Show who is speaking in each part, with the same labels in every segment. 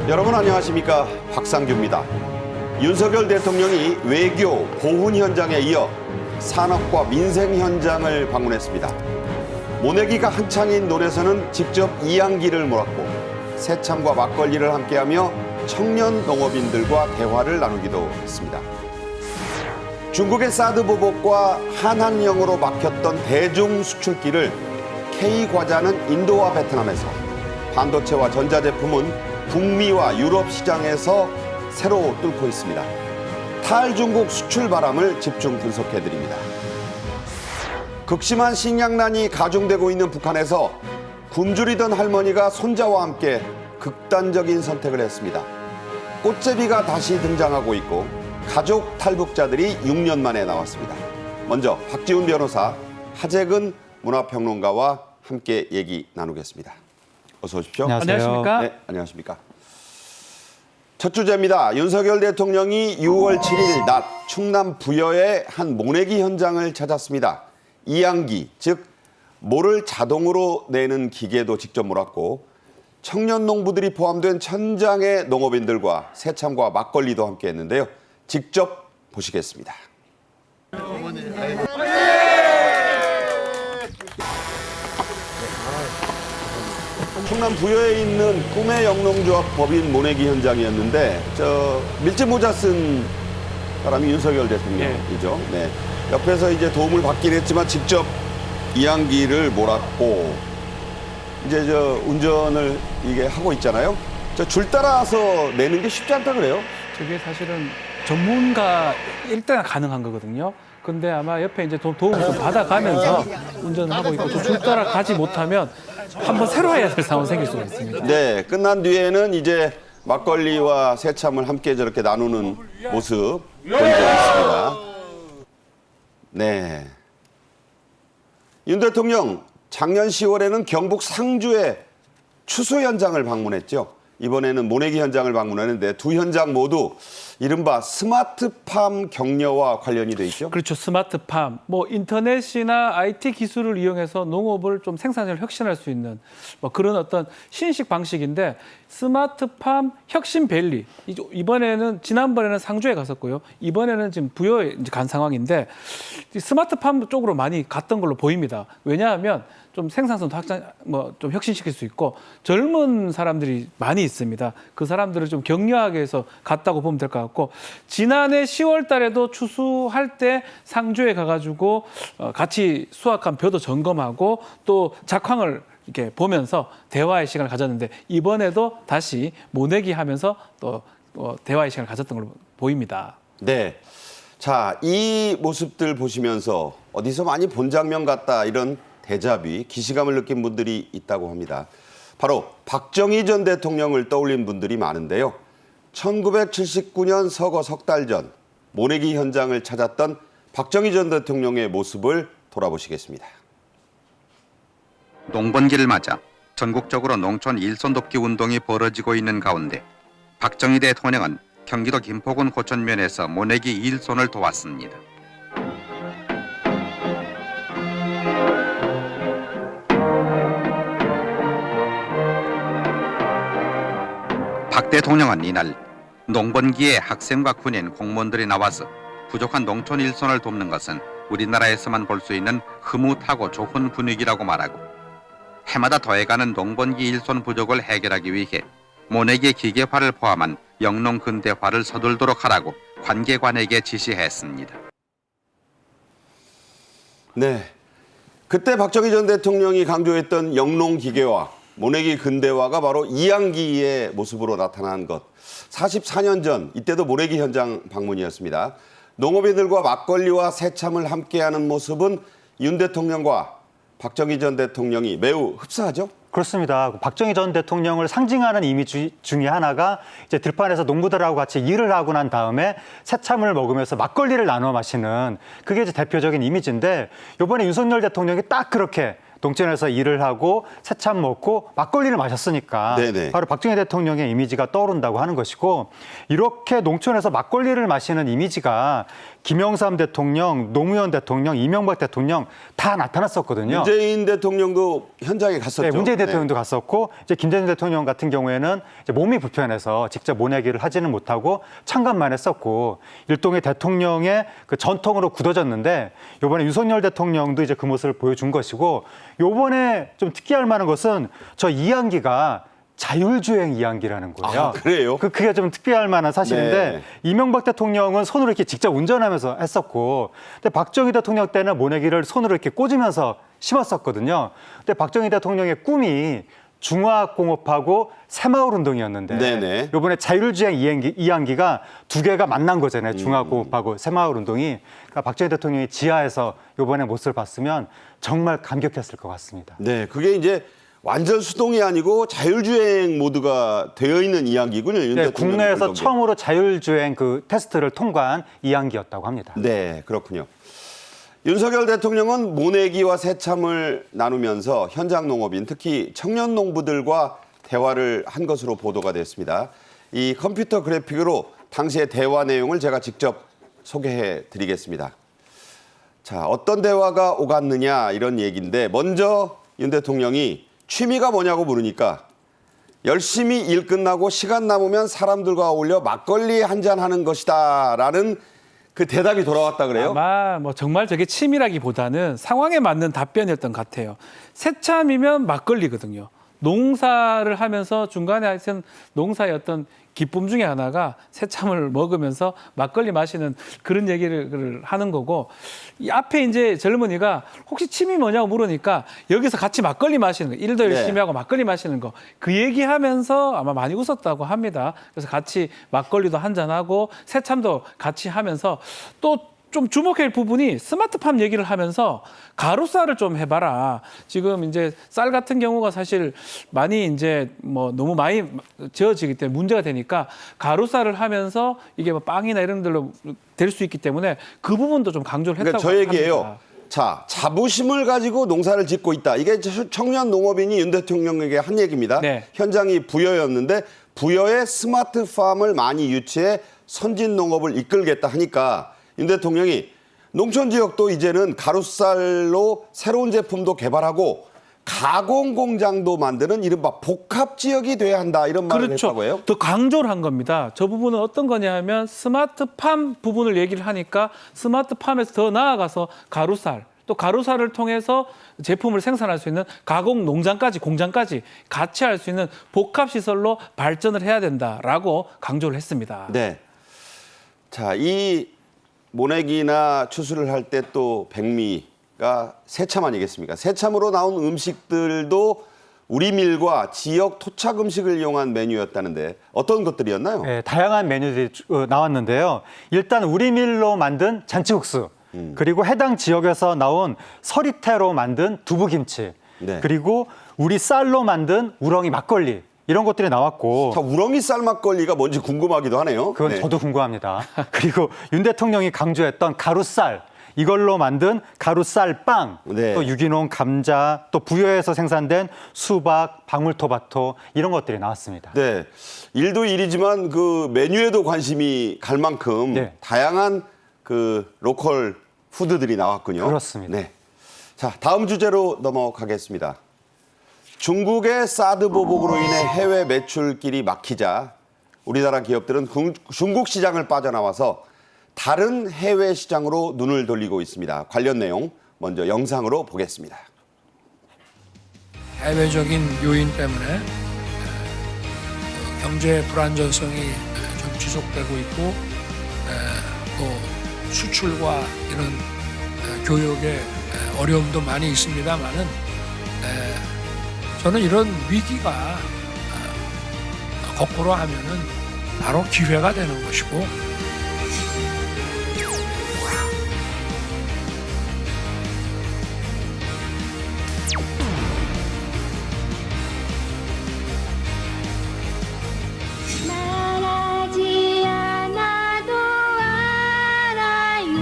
Speaker 1: 여러분 안녕하십니까? 박상규입니다. 윤석열 대통령이 외교 보훈 현장에 이어 산업과 민생 현장을 방문했습니다. 모내기가 한창인 논에서는 직접 이양기를 몰았고 새참과 막걸리를 함께하며 청년 농업인들과 대화를 나누기도 했습니다. 중국의 사드 보복과 한한령으로 막혔던 대중 수출길을 K과자는 인도와 베트남에서, 반도체와 전자제품은 북미와 유럽 시장에서 새로 뚫고 있습니다. 탈중국 수출 바람을 집중 분석해드립니다. 극심한 식량난이 가중되고 있는 북한에서 굶주리던 할머니가 손자와 함께 극단적인 선택을 했습니다. 꽃제비가 다시 등장하고 있고 가족 탈북자들이 6년 만에 나왔습니다. 먼저 박지훈 변호사, 하재근 문화평론가와 함께 얘기 나누겠습니다. 어서 오십시오.
Speaker 2: 안녕하십니까?
Speaker 1: 네, 안녕하십니까? 첫 주제입니다. 윤석열 대통령이 6월 7일 낮 충남 부여의 한 모내기 현장을 찾았습니다. 이양기, 즉 모를 자동으로 내는 기계도 직접 몰았고 청년 농부들이 포함된 천장의 농업인들과 새참과 막걸리도 함께 했는데요. 직접 보시겠습니다. 충남 부여에 있는 꿈의 영농조합 법인 모내기 현장이었는데 밀짚 모자 쓴 사람이 윤석열 대통령이죠. 네. 옆에서 이제 도움을 받긴 했지만 직접 이양기를 몰았고 이제 운전을 이게 하고 있잖아요. 줄 따라서 내는 게 쉽지 않다 그래요.
Speaker 2: 저게 사실은 전문가 일단 가능한 거거든요. 근데 아마 옆에 이제 도움을 좀 받아가면서 운전을 하고 있고 줄 따라 가지 못하면 한번 새로 해야 될 상황이 생길 수가 있습니다.
Speaker 1: 네, 끝난 뒤에는 이제 막걸리와 새참을 함께 저렇게 나누는 모습 본 적이 있습니다. 네. 윤 대통령 작년 10월에는 경북 상주의 추수 현장을 방문했죠. 이번에는 모내기 현장을 방문하는데 두 현장 모두 이른바 스마트팜 격려와 관련이 돼 있죠.
Speaker 2: 그렇죠. 스마트팜, 인터넷이나 IT 기술을 이용해서 농업을 좀 생산을 혁신할 수 있는 그런 어떤 신식 방식인데 스마트팜 혁신밸리. 이번에는 지난번에는 상주에 갔었고요. 이번에는 지금 부여에 간 상황인데 스마트팜 쪽으로 많이 갔던 걸로 보입니다. 왜냐하면 좀 생산성도 확장, 좀 혁신시킬 수 있고 젊은 사람들이 많이 있습니다. 그 사람들을 좀 격려하기 위해서 갔다고 보면 될 것 같고 지난해 10월 달에도 추수할 때 상주에 가가지고 같이 수확한 벼도 점검하고 또 작황을 이렇게 보면서 대화의 시간을 가졌는데 이번에도 다시 모내기 하면서 또 대화의 시간을 가졌던 걸로 보입니다.
Speaker 1: 네. 자, 이 모습들 보시면서 어디서 많이 본 장면 같다 이런 대자비, 기시감을 느낀 분들이 있다고 합니다. 바로 박정희 전 대통령을 떠올린 분들이 많은데요. 1979년 서거 석 달 전 모내기 현장을 찾았던 박정희 전 대통령의 모습을 돌아보시겠습니다.
Speaker 3: 농번기를 맞아 전국적으로 농촌 일손 돕기 운동이 벌어지고 있는 가운데 박정희 대통령은 경기도 김포군 고천면에서 모내기 일손을 도왔습니다. 박 대통령은 이날 농번기에 학생과 군인, 공무원들이 나와서 부족한 농촌 일손을 돕는 것은 우리나라에서만 볼 수 있는 흐뭇하고 좋은 분위기라고 말하고 해마다 더해가는 농번기 일손 부족을 해결하기 위해 모내기 기계화를 포함한 영농 근대화를 서둘도록 하라고 관계관에게 지시했습니다.
Speaker 1: 네, 그때 박정희 전 대통령이 강조했던 영농 기계화, 모내기 근대화가 바로 이양기의 모습으로 나타난 것. 44년 전 이때도 모내기 현장 방문이었습니다. 농업인들과 막걸리와 새참을 함께하는 모습은 윤 대통령과 박정희 전 대통령이 매우 흡사하죠?
Speaker 4: 그렇습니다. 박정희 전 대통령을 상징하는 이미지 중에 하나가 이제 들판에서 농부들하고 같이 일을 하고 난 다음에 새참을 먹으면서 막걸리를 나눠 마시는 그게 이제 대표적인 이미지인데 이번에 윤석열 대통령이 딱 그렇게 농촌에서 일을 하고 새참 먹고 막걸리를 마셨으니까
Speaker 1: 네네.
Speaker 4: 바로 박정희 대통령의 이미지가 떠오른다고 하는 것이고 이렇게 농촌에서 막걸리를 마시는 이미지가 김영삼 대통령, 노무현 대통령, 이명박 대통령 다 나타났었거든요.
Speaker 1: 문재인 대통령도 현장에 갔었죠.
Speaker 4: 네, 문재인 대통령도 갔었고 이제 김대중 대통령 같은 경우에는 이제 몸이 불편해서 직접 모내기를 하지는 못하고 참관만 했었고 일종의 대통령의 그 전통으로 굳어졌는데 이번에 윤석열 대통령도 이제 그 모습을 보여준 것이고 이번에 좀 특이할 만한 것은 저 이항기가 자율주행 이항기라는 거예요.
Speaker 1: 아, 그래요?
Speaker 4: 그게 좀 특별할 만한 사실인데
Speaker 1: 네.
Speaker 4: 이명박 대통령은 손으로 이렇게 직접 운전하면서 했었고 근데 박정희 대통령 때는 모내기를 손으로 이렇게 꽂으면서 심었었거든요. 근데 박정희 대통령의 꿈이 중화공업하고 새마을운동이었는데
Speaker 1: 네네.
Speaker 4: 이번에 자율주행 이항기가 두 개가 만난 거잖아요. 중화공업하고 새마을운동이. 그러니까 박정희 대통령이 지하에서 이번에 모습을 봤으면 정말 감격했을 것 같습니다.
Speaker 1: 네, 그게 이제 완전 수동이 아니고 자율주행 모드가 되어 있는 이항기군요. 윤
Speaker 4: 네,
Speaker 1: 대통령
Speaker 4: 국내에서
Speaker 1: 불던 게.
Speaker 4: 처음으로 자율주행 그 테스트를 통과한 이항기였다고 합니다.
Speaker 1: 네, 그렇군요. 윤석열 대통령은 모내기와 새참을 나누면서 현장 농업인 특히 청년 농부들과 대화를 한 것으로 보도가 됐습니다. 이 컴퓨터 그래픽으로 당시의 대화 내용을 제가 직접 소개해 드리겠습니다. 자, 어떤 대화가 오갔느냐 이런 얘기인데 먼저 윤 대통령이 취미가 뭐냐고 물으니까 열심히 일 끝나고 시간 남으면 사람들과 어울려 막걸리 한잔 하는 것이다 라는 그 대답이 돌아왔다 그래요?
Speaker 2: 아마 뭐 정말 저게 치밀하기보다는 상황에 맞는 답변이었던 것 같아요. 새참이면 막걸리거든요. 농사를 하면서 중간에 하여튼 농사의 어떤 기쁨 중에 하나가 새참을 먹으면서 막걸리 마시는 그런 얘기를 하는 거고 이 앞에 이제 젊은이가 혹시 취미 뭐냐고 물으니까 여기서 같이 막걸리 마시는 거 일도 열심히
Speaker 1: 네.
Speaker 2: 하고 막걸리 마시는 거 그 얘기하면서 아마 많이 웃었다고 합니다. 그래서 같이 막걸리도 한잔하고 새참도 같이 하면서 또 좀 주목할 부분이 스마트팜 얘기를 하면서 가루쌀을 좀 해봐라. 지금 이제 쌀 같은 경우가 사실 많이 이제 뭐 너무 많이 지어지기 때문에 문제가 되니까 가루쌀을 하면서 이게 뭐 빵이나 이런 데로 될 수 있기 때문에 그 부분도 좀 강조를 했다고
Speaker 1: 그러니까 저 얘기예요.
Speaker 2: 합니다.
Speaker 1: 자, 자부심을 가지고 농사를 짓고 있다. 이게 청년 농업인이 윤 대통령에게 한 얘기입니다.
Speaker 2: 네.
Speaker 1: 현장이 부여였는데 부여에 스마트팜을 많이 유치해 선진 농업을 이끌겠다 하니까 윤 대통령이 농촌 지역도 이제는 가루쌀로 새로운 제품도 개발하고 가공 공장도 만드는 이른바 복합 지역이 돼야 한다 이런 말을
Speaker 2: 그렇죠.
Speaker 1: 했다고 해요.
Speaker 2: 더 강조를 한 겁니다. 저 부분은 어떤 거냐 하면 스마트팜 부분을 얘기를 하니까 스마트팜에서 더 나아가서 가루쌀 또 가루쌀을 통해서 제품을 생산할 수 있는 가공 농장까지 공장까지 같이 할 수 있는 복합 시설로 발전을 해야 된다라고 강조를 했습니다.
Speaker 1: 네. 자, 이 모내기나 추수를 할 때 또 백미가 새참 아니겠습니까? 새참으로 나온 음식들도 우리 밀과 지역 토착 음식을 이용한 메뉴였다는데 어떤 것들이었나요?
Speaker 4: 네, 다양한 메뉴들이 나왔는데요. 일단 우리밀로 만든 잔치국수, 그리고 해당 지역에서 나온 서리태로 만든 두부김치,
Speaker 1: 네.
Speaker 4: 그리고 우리 쌀로 만든 우렁이 막걸리 이런 것들이 나왔고
Speaker 1: 자, 우렁이 쌀 막걸리가 뭔지 궁금하기도 하네요.
Speaker 4: 그건
Speaker 1: 네.
Speaker 4: 저도 궁금합니다. 그리고 윤 대통령이 강조했던 가루쌀, 이걸로 만든 가루쌀빵,
Speaker 1: 네.
Speaker 4: 또 유기농 감자, 또 부여에서 생산된 수박, 방울토마토 이런 것들이 나왔습니다.
Speaker 1: 네. 일도 일이지만 그 메뉴에도 관심이 갈 만큼
Speaker 4: 네.
Speaker 1: 다양한 그 로컬 푸드들이 나왔군요.
Speaker 4: 그렇습니다.
Speaker 1: 네. 자, 다음 주제로 넘어가겠습니다. 중국의 사드 보복으로 인해 해외 매출길이 막히자 우리나라 기업들은 중국 시장을 빠져나와서 다른 해외 시장으로 눈을 돌리고 있습니다. 관련 내용 먼저 영상으로 보겠습니다.
Speaker 5: 해외적인 요인 때문에 경제 불안정성이 좀 지속되고 있고 또 수출과 이런 교역에 어려움도 많이 있습니다만은 저는 이런 위기가 거꾸로 하면은 바로 기회가 되는 것이고
Speaker 6: 말하지 않아도 알아요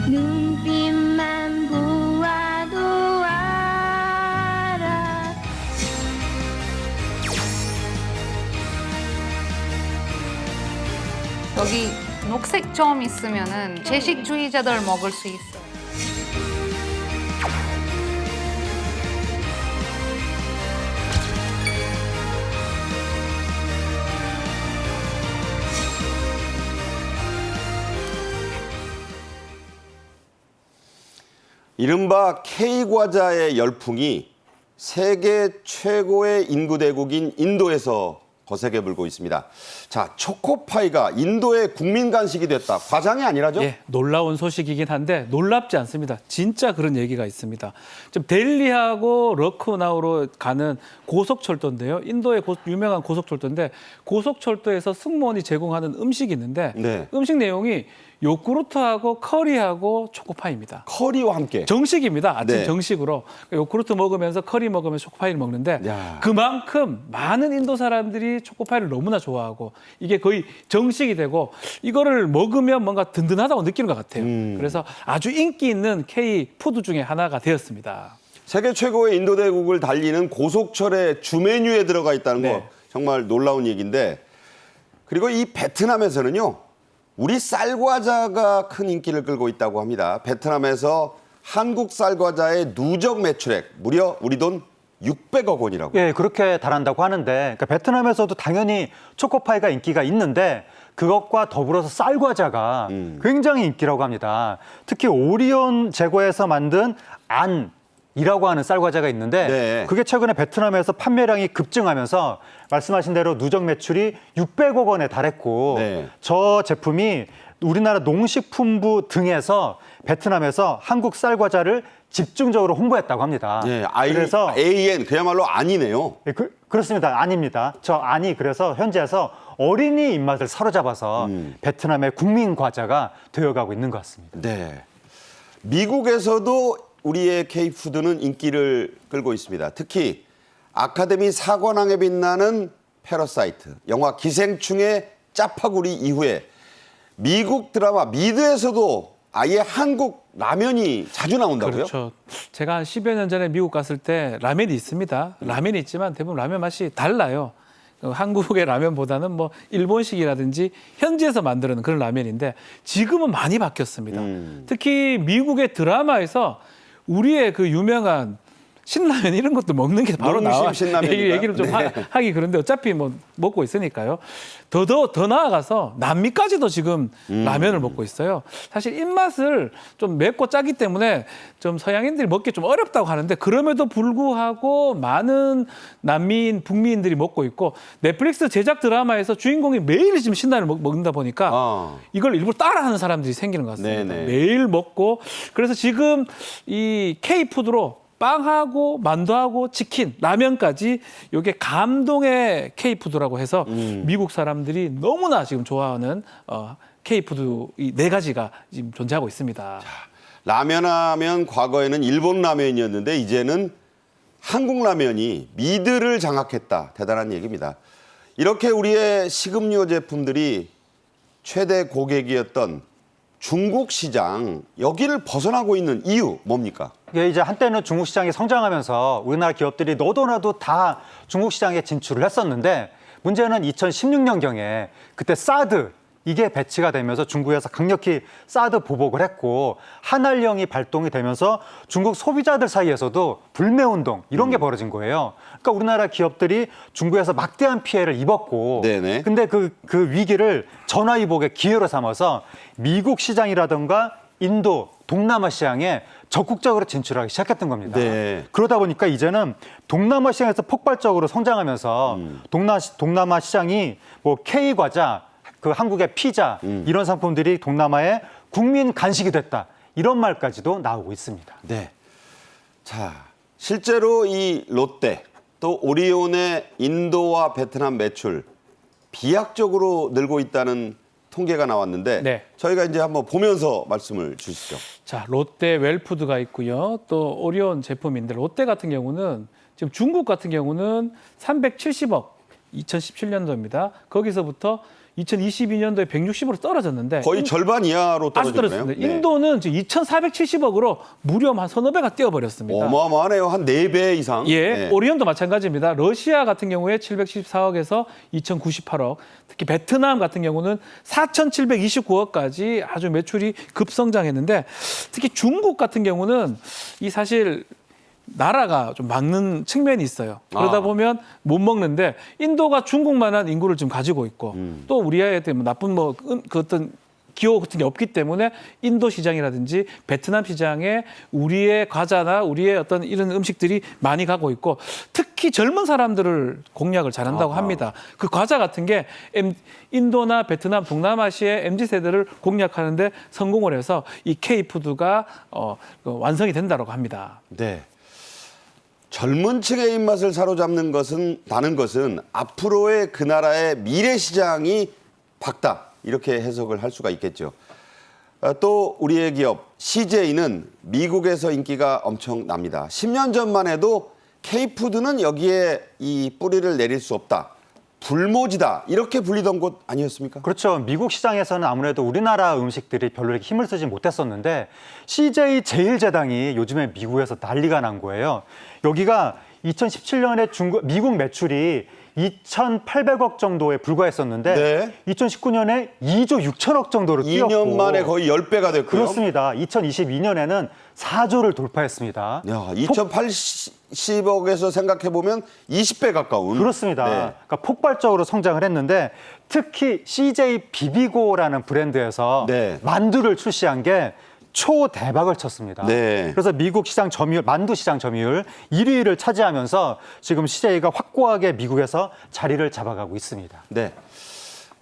Speaker 6: 눈빛만 보아도 알아요
Speaker 7: 여기 녹색 점 있으면은 채식주의자들 먹을 수 있어요.
Speaker 1: 이른바 K과자의 열풍이 세계 최고의 인구 대국인 인도에서 거세게 불고 있습니다. 자, 초코파이가 인도의 국민 간식이 됐다. 과장이 아니라죠?
Speaker 2: 예, 놀라운 소식이긴 한데 놀랍지 않습니다. 진짜 그런 얘기가 있습니다. 지금 델리하고 러크나우로 가는 고속철도인데요. 인도의 유명한 고속철도인데 고속철도에서 승무원이 제공하는 음식이 있는데
Speaker 1: 네.
Speaker 2: 음식 내용이 요구르트하고 커리하고 초코파이입니다.
Speaker 1: 커리와 함께.
Speaker 2: 정식입니다. 아침
Speaker 1: 네.
Speaker 2: 정식으로 요구르트 먹으면서 커리 먹으면서 초코파이를 먹는데
Speaker 1: 야.
Speaker 2: 그만큼 많은 인도 사람들이 초코파이를 너무나 좋아하고 이게 거의 정식이 되고 이거를 먹으면 뭔가 든든하다고 느끼는 것 같아요. 그래서 아주 인기 있는 K 푸드 중에 하나가 되었습니다.
Speaker 1: 세계 최고의 인도 대국을 달리는 고속철의 주 메뉴에 들어가 있다는
Speaker 2: 네.
Speaker 1: 거 정말 놀라운 얘기인데, 그리고 이 베트남에서는요, 우리 쌀과자가 큰 인기를 끌고 있다고 합니다. 베트남에서 한국 쌀과자의 누적 매출액 무려 우리 돈 600억 원이라고.
Speaker 4: 예, 그렇게 달한다고 하는데 그러니까 베트남에서도 당연히 초코파이가 인기가 있는데 그것과 더불어서 쌀과자가 굉장히 인기라고 합니다. 특히 오리온 제과에서 만든 안이라고 하는 쌀과자가 있는데
Speaker 1: 네.
Speaker 4: 그게 최근에 베트남에서 판매량이 급증하면서 말씀하신 대로 누적 매출이 600억 원에 달했고
Speaker 1: 네.
Speaker 4: 저 제품이 우리나라 농식품부 등에서 베트남에서 한국 쌀과자를 집중적으로 홍보했다고 합니다.
Speaker 1: 네,
Speaker 4: 그래서
Speaker 1: AN 그야말로 아니네요.
Speaker 4: 예, 그렇습니다. 아닙니다. 저 안이 그래서 현지에서 어린이 입맛을 사로잡아서 베트남의 국민 과자가 되어가고 있는 것 같습니다.
Speaker 1: 네. 미국에서도 우리의 K푸드는 인기를 끌고 있습니다. 특히 아카데미 사관왕에 빛나는 패러사이트, 영화 기생충의 짜파구리 이후에 미국 드라마 미드에서도 아예 한국 라면이 자주 나온다고요?
Speaker 2: 그렇죠. 제가 한 10여 년 전에 미국 갔을 때 라면이 있습니다. 라면이 있지만 대부분 라면 맛이 달라요. 한국의 라면보다는 뭐 일본식이라든지 현지에서 만드는 그런 라면인데 지금은 많이 바뀌었습니다. 특히 미국의 드라마에서 우리의 그 유명한 신라면 이런 것도 먹는 게 바로
Speaker 1: 농심
Speaker 2: 나와.
Speaker 1: 신라면입니다.
Speaker 2: 얘기를 좀
Speaker 1: 네.
Speaker 2: 하기 그런데 어차피 뭐 먹고 있으니까요. 더 나아가서 남미까지도 지금 라면을 먹고 있어요. 사실 입맛을 좀 맵고 짜기 때문에 좀 서양인들이 먹기 좀 어렵다고 하는데 그럼에도 불구하고 많은 남미인, 북미인들이 먹고 있고 넷플릭스 제작 드라마에서 주인공이 매일 지금 신라면을 먹는다 보니까 이걸 일부러 따라하는 사람들이 생기는 것 같습니다.
Speaker 1: 네네.
Speaker 2: 매일 먹고 그래서 지금 이 K푸드로 빵하고 만두하고 치킨, 라면까지 이게 감동의 K푸드라고 해서 미국 사람들이 너무나 지금 좋아하는 K푸드 이 네 가지가 지금 존재하고 있습니다.
Speaker 1: 라면 하면 과거에는 일본 라면이었는데 이제는 한국 라면이 미드를 장악했다. 대단한 얘기입니다. 이렇게 우리의 식음료 제품들이 최대 고객이었던 중국 시장, 여기를 벗어나고 있는 이유 뭡니까?
Speaker 4: 이게 이제 한때는 중국 시장이 성장하면서 우리나라 기업들이 너도나도 다 중국 시장에 진출을 했었는데 문제는 2016년경에 그때 사드 이게 배치가 되면서 중국에서 강력히 사드 보복을 했고 한알령이 발동이 되면서 중국 소비자들 사이에서도 불매운동 이런 게 벌어진 거예요. 그러니까 우리나라 기업들이 중국에서 막대한 피해를 입었고
Speaker 1: 네네.
Speaker 4: 근데 그 위기를 전화위복의 기회로 삼아서 미국 시장이라든가 인도, 동남아 시장에 적극적으로 진출하기 시작했던 겁니다.
Speaker 1: 네.
Speaker 4: 그러다 보니까 이제는 동남아 시장에서 폭발적으로 성장하면서 동남아 시장이 뭐 K과자, 그 한국의 피자 이런 상품들이 동남아의 국민 간식이 됐다. 이런 말까지도 나오고 있습니다.
Speaker 1: 네. 자, 실제로 이 롯데 또 오리온의 인도와 베트남 매출 비약적으로 늘고 있다는 통계가 나왔는데
Speaker 2: 네.
Speaker 1: 저희가 이제 한번 보면서 말씀을 주시죠.
Speaker 2: 자, 롯데 웰푸드가 있고요. 또 오리온 제품인데 롯데 같은 경우는 지금 중국 같은 경우는 370억 2017년도입니다. 거기서부터 2022년도에 160으로 떨어졌는데
Speaker 1: 거의 절반 이하로
Speaker 2: 아주
Speaker 1: 떨어졌네요.
Speaker 2: 떨어졌습니다. 인도는 지금 2,470억으로 무려 한 서너 배가 뛰어버렸습니다.
Speaker 1: 어마어마하네요. 한 4배 이상.
Speaker 2: 예,
Speaker 1: 네.
Speaker 2: 오리온도 마찬가지입니다. 러시아 같은 경우에 714억에서 2,098억, 특히 베트남 같은 경우는 4,729억까지 아주 매출이 급성장했는데 특히 중국 같은 경우는 이 사실 나라가 좀 막는 측면이 있어요. 그러다
Speaker 1: 아.
Speaker 2: 보면 못 먹는데 인도가 중국만한 인구를 지금 가지고 있고 또 우리의 나쁜 그 어떤 기호 같은 게 없기 때문에 인도 시장이라든지 베트남 시장에 우리의 과자나 우리의 어떤 이런 음식들이 많이 가고 있고 특히 젊은 사람들을 공략을 잘한다고 합니다. 그 과자 같은 게 인도나 베트남, 동남아시아의 MZ세대를 공략하는데 성공을 해서 이 K푸드가 완성이 된다고 합니다.
Speaker 1: 네. 젊은 층의 입맛을 사로잡는 다는 것은 앞으로의 그 나라의 미래 시장이 밝다. 이렇게 해석을 할 수가 있겠죠. 또 우리의 기업 CJ는 미국에서 인기가 엄청납니다. 10년 전만 해도 K푸드는 여기에 이 뿌리를 내릴 수 없다. 불모지다. 이렇게 불리던 곳 아니었습니까?
Speaker 4: 그렇죠. 미국 시장에서는 아무래도 우리나라 음식들이 별로 이렇게 힘을 쓰지 못했었는데 CJ 제일제당이 요즘에 미국에서 난리가 난 거예요. 여기가 2017년에 미국 매출이 2,800억 정도에 불과했었는데
Speaker 1: 네.
Speaker 4: 2019년에 2조 6천억 정도로 뛰었고
Speaker 1: 2년 만에 거의 10배가 됐고요.
Speaker 4: 그렇습니다. 2022년에는 4조를 돌파했습니다.
Speaker 1: 야, 2,080억에서 생각해보면 20배 가까운.
Speaker 4: 그렇습니다.
Speaker 1: 네.
Speaker 4: 그러니까 폭발적으로 성장을 했는데 특히 CJ 비비고라는 브랜드에서
Speaker 1: 네.
Speaker 4: 만두를 출시한 게 초대박을 쳤습니다.
Speaker 1: 네.
Speaker 4: 그래서 미국 시장 점유율, 만두 시장 점유율 1위를 차지하면서 지금 CJ가 확고하게 미국에서 자리를 잡아가고 있습니다.
Speaker 1: 네.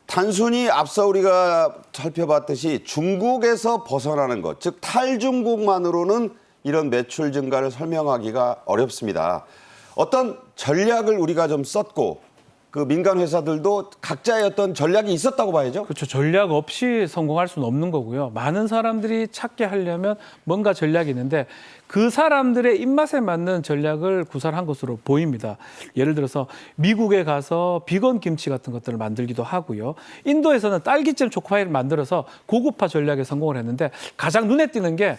Speaker 1: 단순히 앞서 우리가 살펴봤듯이 중국에서 벗어나는 것, 즉 탈중국만으로는 이런 매출 증가를 설명하기가 어렵습니다. 어떤 전략을 우리가 좀 썼고 그 민간 회사들도 각자의 어떤 전략이 있었다고 봐야죠.
Speaker 2: 그렇죠. 전략 없이 성공할 수는 없는 거고요. 많은 사람들이 찾게 하려면 뭔가 전략이 있는데 그 사람들의 입맛에 맞는 전략을 구사한 것으로 보입니다. 예를 들어서 미국에 가서 비건 김치 같은 것들을 만들기도 하고요. 인도에서는 딸기잼 초코파이를 만들어서 고급화 전략에 성공을 했는데 가장 눈에 띄는 게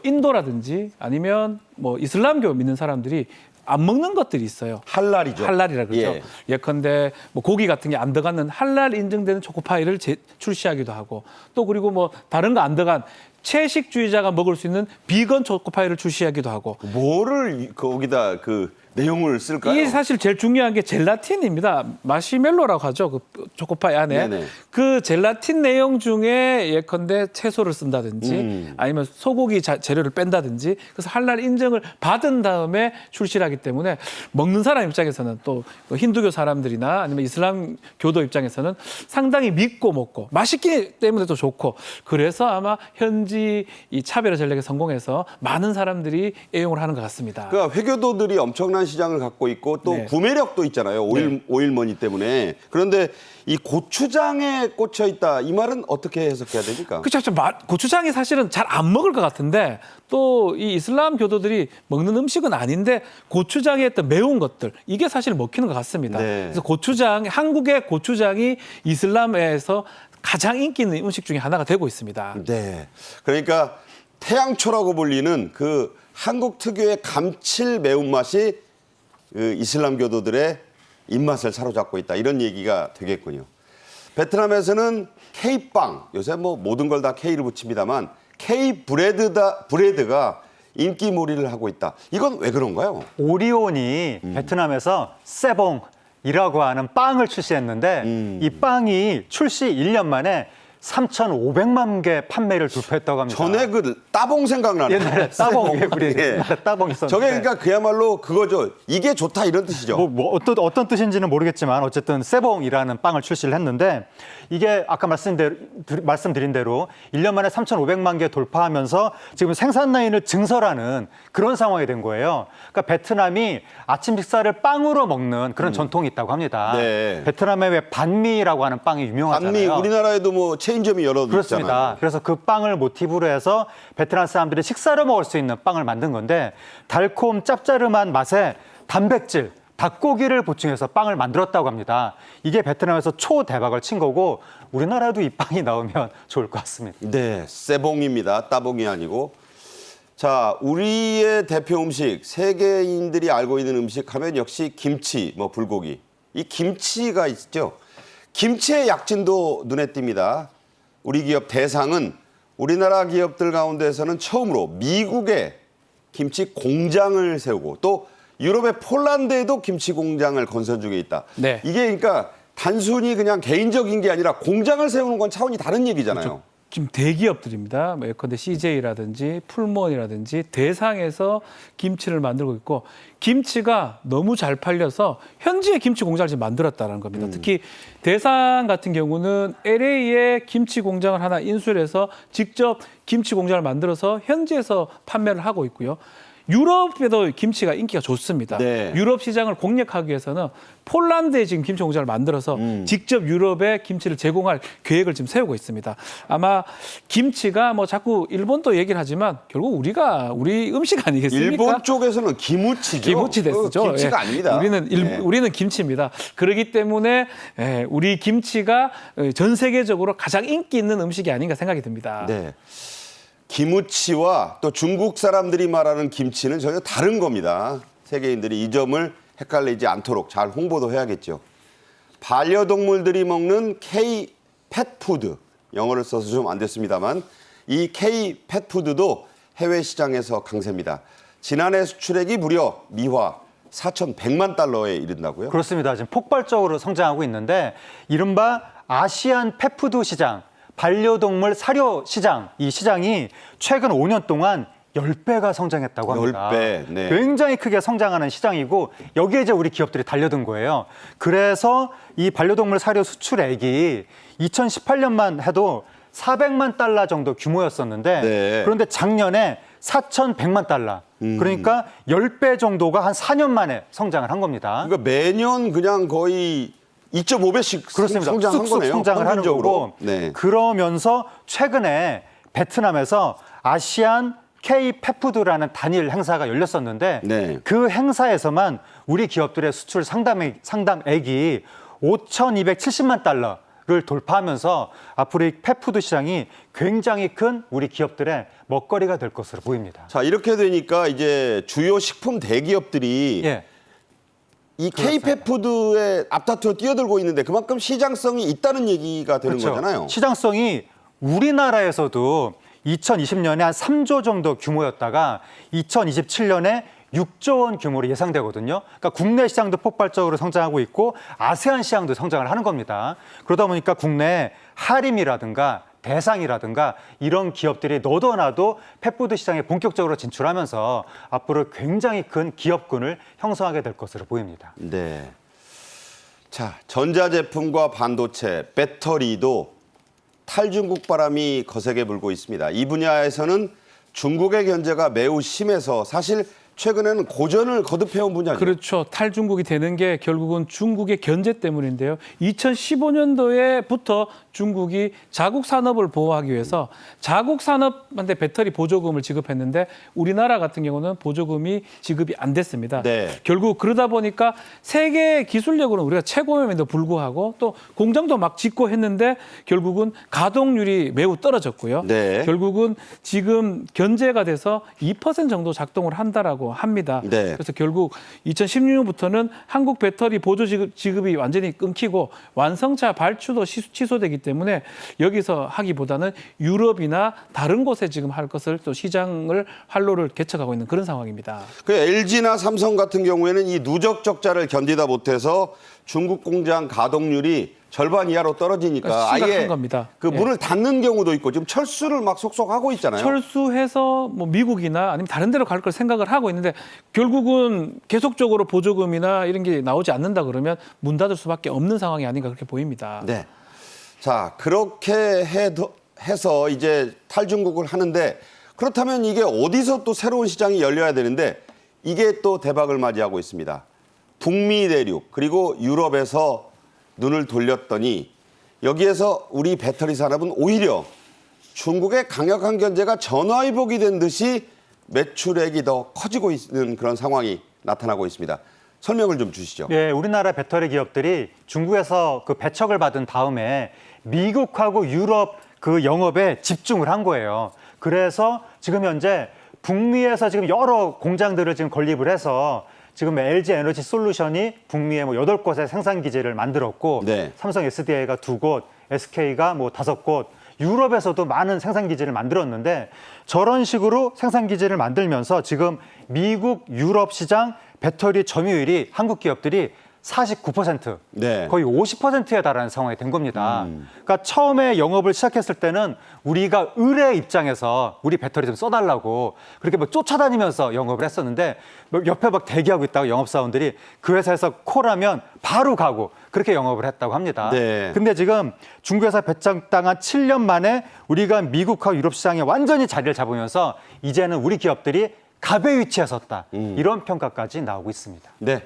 Speaker 2: 인도라든지 아니면 이슬람교 믿는 사람들이 안 먹는 것들이 있어요.
Speaker 1: 할랄이죠.
Speaker 2: 할랄이라 그러죠.
Speaker 1: 예.
Speaker 2: 예컨대 고기 같은 게 안 들어가는 할랄 인증되는 초코파이를 출시하기도 하고 또 그리고 다른 거 안 들어간 채식주의자가 먹을 수 있는 비건 초코파이를 출시하기도 하고
Speaker 1: 뭐를 거기다 그 내용을 쓸까요?
Speaker 2: 이게 사실 제일 중요한 게 젤라틴입니다. 마시멜로라고 하죠. 그 초코파이 안에.
Speaker 1: 네네.
Speaker 2: 그 젤라틴 내용 중에 예컨대 채소를 쓴다든지 아니면 소고기 재료를 뺀다든지 그래서 할랄 인증을 받은 다음에 출시를 하기 때문에 먹는 사람 입장에서는 또 힌두교 사람들이나 아니면 이슬람 교도 입장에서는 상당히 믿고 먹고 맛있기 때문에 또 좋고 그래서 아마 현지 이 차별화 전략에 성공해서 많은 사람들이 애용을 하는 것 같습니다.
Speaker 1: 그러니까 회교도들이 엄청난 시장을 갖고 있고 또
Speaker 2: 네.
Speaker 1: 구매력도 있잖아요. 오일머니 때문에. 그런데 이 고추장에 꽂혀 있다. 이 말은 어떻게 해석해야 됩니까?
Speaker 2: 그렇죠. 고추장이 사실은 잘 안 먹을 것 같은데 또 이 이슬람 교도들이 먹는 음식은 아닌데 고추장의 어떤 매운 것들 이게 사실 먹히는 것 같습니다.
Speaker 1: 네.
Speaker 2: 그래서 한국의 고추장이 이슬람에서 가장 인기 있는 음식 중에 하나가 되고 있습니다.
Speaker 1: 네. 그러니까 태양초라고 불리는 그 한국 특유의 감칠 매운맛이 그 이슬람 교도들의 입맛을 사로잡고 있다. 이런 얘기가 되겠군요. 베트남에서는 K빵, 요새 모든 걸 다 K를 붙입니다만 K브레드가 인기몰이를 하고 있다. 이건 왜 그런가요?
Speaker 4: 오리온이 베트남에서 세봉이라고 하는 빵을 출시했는데 이 빵이 출시 1년 만에 3,500만 개 판매를 돌파했다고 합니다.
Speaker 1: 전에 그 따봉 생각나네요.
Speaker 4: 옛날에 따봉, 우리
Speaker 1: 예.
Speaker 4: 옛날에 따봉 있었는데.
Speaker 1: 저게 그러니까 그야말로 그거죠. 이게 좋다 이런 뜻이죠.
Speaker 4: 어떤 뜻인지는 모르겠지만 어쨌든 세봉이라는 빵을 출시를 했는데 이게 아까 말씀드린 대로 1년 만에 3,500만 개 돌파하면서 지금 생산 라인을 증설하는 그런 상황이 된 거예요. 그러니까 베트남이 아침 식사를 빵으로 먹는 그런 전통이 있다고 합니다.
Speaker 1: 네.
Speaker 4: 베트남에 왜 반미라고 하는 빵이 유명하잖아요.
Speaker 1: 반미 우리나라에도 체인점이 여러
Speaker 4: 그렇습니다.
Speaker 1: 있잖아요.
Speaker 4: 그래서 그 빵을 모티브로 해서 베트남 사람들이 식사로 먹을 수 있는 빵을 만든 건데 달콤 짭짜름한 맛에 단백질, 닭고기를 보충해서 빵을 만들었다고 합니다. 이게 베트남에서 초대박을 친 거고 우리나라에도 이 빵이 나오면 좋을 것 같습니다.
Speaker 1: 네, 세봉입니다. 따봉이 아니고. 자, 우리의 대표 음식, 세계인들이 알고 있는 음식 하면 역시 김치, 뭐 불고기. 이 김치가 있죠. 김치의 약진도 눈에 띕니다. 우리 기업 대상은 우리나라 기업들 가운데서는 처음으로 미국에 김치 공장을 세우고 또 유럽의 폴란드에도 김치 공장을 건설 중에 있다.
Speaker 2: 네.
Speaker 1: 이게 그러니까 단순히 그냥 개인적인 게 아니라 공장을 세우는 건 차원이 다른 얘기잖아요.
Speaker 2: 지금 대기업들입니다. 뭐 예컨대 CJ라든지 풀몬이라든지 대상에서 김치를 만들고 있고 김치가 너무 잘 팔려서 현지에 김치 공장을 지금 만들었다는 겁니다. 특히 대상 같은 경우는 LA에 김치 공장을 하나 인수해서 직접 김치 공장을 만들어서 현지에서 판매를 하고 있고요. 유럽에도 김치가 인기가 좋습니다.
Speaker 1: 네.
Speaker 2: 유럽 시장을 공략하기 위해서는 폴란드에 지금 김치 공장을 만들어서 직접 유럽에 김치를 제공할 계획을 지금 세우고 있습니다. 아마 김치가 뭐 자꾸 일본도 얘기를 하지만 결국 우리 음식 아니겠습니까?
Speaker 1: 일본 쪽에서는 기무치죠.
Speaker 2: 기무치 데스죠.
Speaker 1: 김치가
Speaker 2: 예.
Speaker 1: 아닙니다.
Speaker 2: 우리는 김치입니다. 그렇기 때문에 우리 김치가 전 세계적으로 가장 인기 있는 음식이 아닌가 생각이 듭니다.
Speaker 1: 네. 기무치와 또 중국 사람들이 말하는 김치는 전혀 다른 겁니다. 세계인들이 이 점을 헷갈리지 않도록 잘 홍보도 해야겠죠. 반려동물들이 먹는 K 펫푸드, 영어를 써서 좀 안 됐습니다만 이 K 펫푸드도 해외 시장에서 강세입니다. 지난해 수출액이 무려 미화 4,100만 달러에 이른다고요?
Speaker 4: 그렇습니다. 지금 폭발적으로 성장하고 있는데 이른바 아시안 펫푸드 시장, 반려동물 사료 시장, 이 시장이 최근 5년 동안 10배가 성장했다고 합니다.
Speaker 1: 10배, 네.
Speaker 4: 굉장히 크게 성장하는 시장이고 여기에 이제 우리 기업들이 달려든 거예요. 그래서 이 반려동물 사료 수출액이 2018년만 해도 400만 달러 정도 규모였었는데
Speaker 1: 네.
Speaker 4: 그런데 작년에 4,100만 달러. 그러니까 10배 정도가 한 4년 만에 성장을 한 겁니다.
Speaker 1: 그러니까 매년 그냥 거의 2.5배씩
Speaker 4: 그렇습니다.
Speaker 1: 성장한
Speaker 4: 쑥쑥
Speaker 1: 거네요.
Speaker 4: 성장을 하는
Speaker 1: 평균적으로.
Speaker 4: 거고
Speaker 1: 네.
Speaker 4: 그러면서 최근에 베트남에서 아시안 K 펫푸드라는 단일 행사가 열렸었는데
Speaker 1: 네.
Speaker 4: 그 행사에서만 우리 기업들의 수출 상담액이 5,270만 달러를 돌파하면서 앞으로 이 펫푸드 시장이 굉장히 큰 우리 기업들의 먹거리가 될 것으로 보입니다.
Speaker 1: 자, 이렇게 되니까 이제 주요 식품 대기업들이
Speaker 4: 예.
Speaker 1: 이 K-펫푸드에 앞다투어 뛰어들고 있는데 그만큼 시장성이 있다는 얘기가 되는
Speaker 4: 그렇죠.
Speaker 1: 거잖아요.
Speaker 4: 시장성이 우리나라에서도 2020년에 한 3조 정도 규모였다가 2027년에 6조 원 규모로 예상되거든요. 그러니까 국내 시장도 폭발적으로 성장하고 있고 아세안 시장도 성장을 하는 겁니다. 그러다 보니까 국내 하림이라든가 대상이라든가 이런 기업들이 너도나도 펫푸드 시장에 본격적으로 진출하면서 앞으로 굉장히 큰 기업군을 형성하게 될 것으로 보입니다.
Speaker 1: 네. 자, 전자제품과 반도체, 배터리도 탈중국 바람이 거세게 불고 있습니다. 이 분야에서는 중국의 견제가 매우 심해서 사실 최근에는 고전을 거듭해온 분야죠.
Speaker 2: 그렇죠. 탈중국이 되는 게 결국은 중국의 견제 때문인데요. 2015년도에부터 중국이 자국 산업을 보호하기 위해서 자국 산업한테 배터리 보조금을 지급했는데 우리나라 같은 경우는 보조금이 지급이 안 됐습니다.
Speaker 1: 네.
Speaker 2: 결국 그러다 보니까 세계 기술력으로는 우리가 최고임에도 불구하고 또 공장도 막 짓고 했는데 결국은 가동률이 매우 떨어졌고요.
Speaker 1: 네.
Speaker 2: 결국은 지금 견제가 돼서 2% 정도 작동을 한다라고 합니다.
Speaker 1: 네.
Speaker 2: 그래서 결국 2016년부터는 한국 배터리 보조 지급이 완전히 끊기고 완성차 발주도 취소되기 때문에 여기서 하기보다는 유럽이나 다른 곳에 지금 할 것을 또 시장을 활로를 개척하고 있는 그런 상황입니다.
Speaker 1: 그 LG나 삼성 같은 경우에는 이 누적 적자를 견디다 못해서 중국 공장 가동률이 절반 이하로 떨어지니까
Speaker 2: 그러니까 심각한
Speaker 1: 아예
Speaker 2: 겁니다.
Speaker 1: 그
Speaker 2: 예.
Speaker 1: 문을 닫는 경우도 있고 지금 철수를 막 속속 하고 있잖아요.
Speaker 2: 철수해서 뭐 미국이나 아니면 다른 데로 갈 걸 생각을 하고 있는데 결국은 계속적으로 보조금이나 이런 게 나오지 않는다 그러면 문 닫을 수밖에 없는 상황이 아닌가 그렇게 보입니다.
Speaker 1: 네. 자, 그렇게 해서 이제 탈중국을 하는데 그렇다면 이게 어디서 또 새로운 시장이 열려야 되는데 이게 또 대박을 맞이하고 있습니다. 북미 대륙 그리고 유럽에서 눈을 돌렸더니 여기에서 우리 배터리 산업은 오히려 중국의 강력한 견제가 전화위복이 된 듯이 매출액이 더 커지고 있는 그런 상황이 나타나고 있습니다. 설명을 좀 주시죠.
Speaker 4: 예, 우리나라 배터리 기업들이 중국에서 그 배척을 받은 다음에 미국하고 유럽 그 영업에 집중을 한 거예요. 그래서 지금 현재 북미에서 지금 여러 공장들을 지금 건립을 해서 지금 LG 에너지 솔루션이 북미에 뭐 8곳의 생산 기지를 만들었고
Speaker 1: 네.
Speaker 4: 삼성 SDI가 2곳, SK가 뭐 5곳, 유럽에서도 많은 생산 기지를 만들었는데 저런 식으로 생산 기지를 만들면서 지금 미국, 유럽 시장 배터리 점유율이 한국 기업들이 49%,
Speaker 1: 네.
Speaker 4: 거의 50%에 달하는 상황이 된 겁니다. 그러니까 처음에 영업을 시작했을 때는 우리가 의뢰 입장에서 우리 배터리 좀 써달라고 그렇게 막 쫓아다니면서 영업을 했었는데 옆에 막 대기하고 있다고 영업사원들이 그 회사에서 콜하면 바로 가고 그렇게 영업을 했다고 합니다.
Speaker 1: 네.
Speaker 4: 근데 지금 중국에서 배짱당한 7년 만에 우리가 미국하고 유럽 시장에 완전히 자리를 잡으면서 이제는 우리 기업들이 갑의 위치에 섰다. 이런 평가까지 나오고 있습니다.
Speaker 1: 네.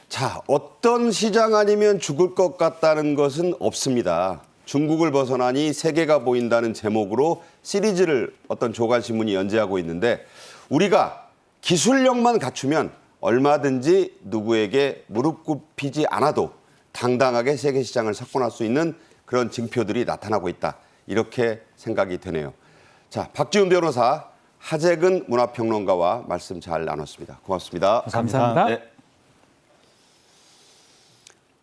Speaker 1: 자, 어떤 시장 아니면 죽을 것 같다는 것은 없습니다. 중국을 벗어나니 세계가 보인다는 제목으로 시리즈를 어떤 조간신문이 연재하고 있는데 우리가 기술력만 갖추면 얼마든지 누구에게 무릎 꿇히지 않아도 당당하게 세계 시장을 석권할 수 있는 그런 징표들이 나타나고 있다. 이렇게 생각이 되네요. 자, 박지훈 변호사, 하재근 문화평론가와 말씀 잘 나눴습니다. 고맙습니다.
Speaker 2: 감사합니다.
Speaker 1: 네.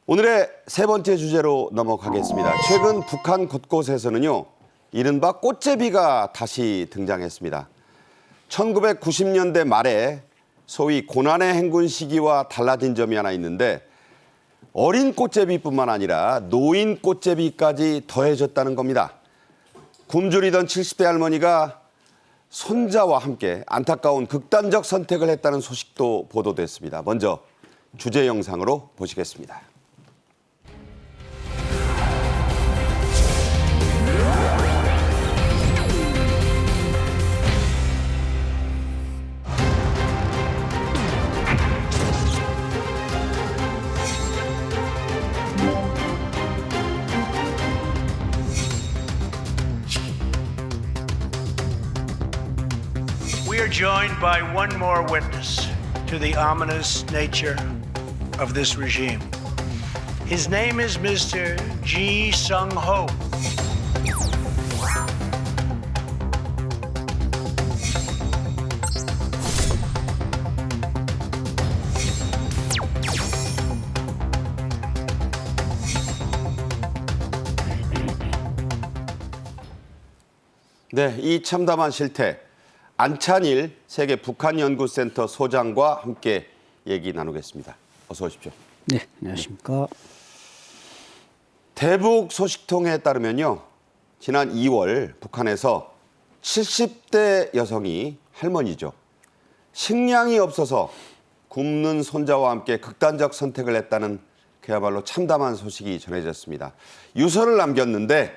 Speaker 1: 오늘의 세 번째 주제로 넘어가겠습니다. 최근 북한 곳곳에서는요, 이른바 꽃제비가 다시 등장했습니다. 1990년대 말에 소위 고난의 행군 시기와 달라진 점이 하나 있는데 어린 꽃제비뿐만 아니라 노인 꽃제비까지 더해졌다는 겁니다. 굶주리던 70대 할머니가 손자와 함께 안타까운 극단적 선택을 했다는 소식도 보도됐습니다. 먼저 주제 영상으로 보시겠습니다.
Speaker 8: We are joined by one more witness to the ominous nature of this regime. His name is Mr. Ji Sung-ho.
Speaker 1: 네, 이 참담한 실태, 안찬일 세계 북한연구센터 소장과 함께 얘기 나누겠습니다. 어서 오십시오.
Speaker 9: 네, 안녕하십니까.
Speaker 1: 대북 소식통에 따르면요, 지난 2월 북한에서 70대 여성이 할머니죠. 식량이 없어서 굶는 손자와 함께 극단적 선택을 했다는 그야말로 참담한 소식이 전해졌습니다. 유서를 남겼는데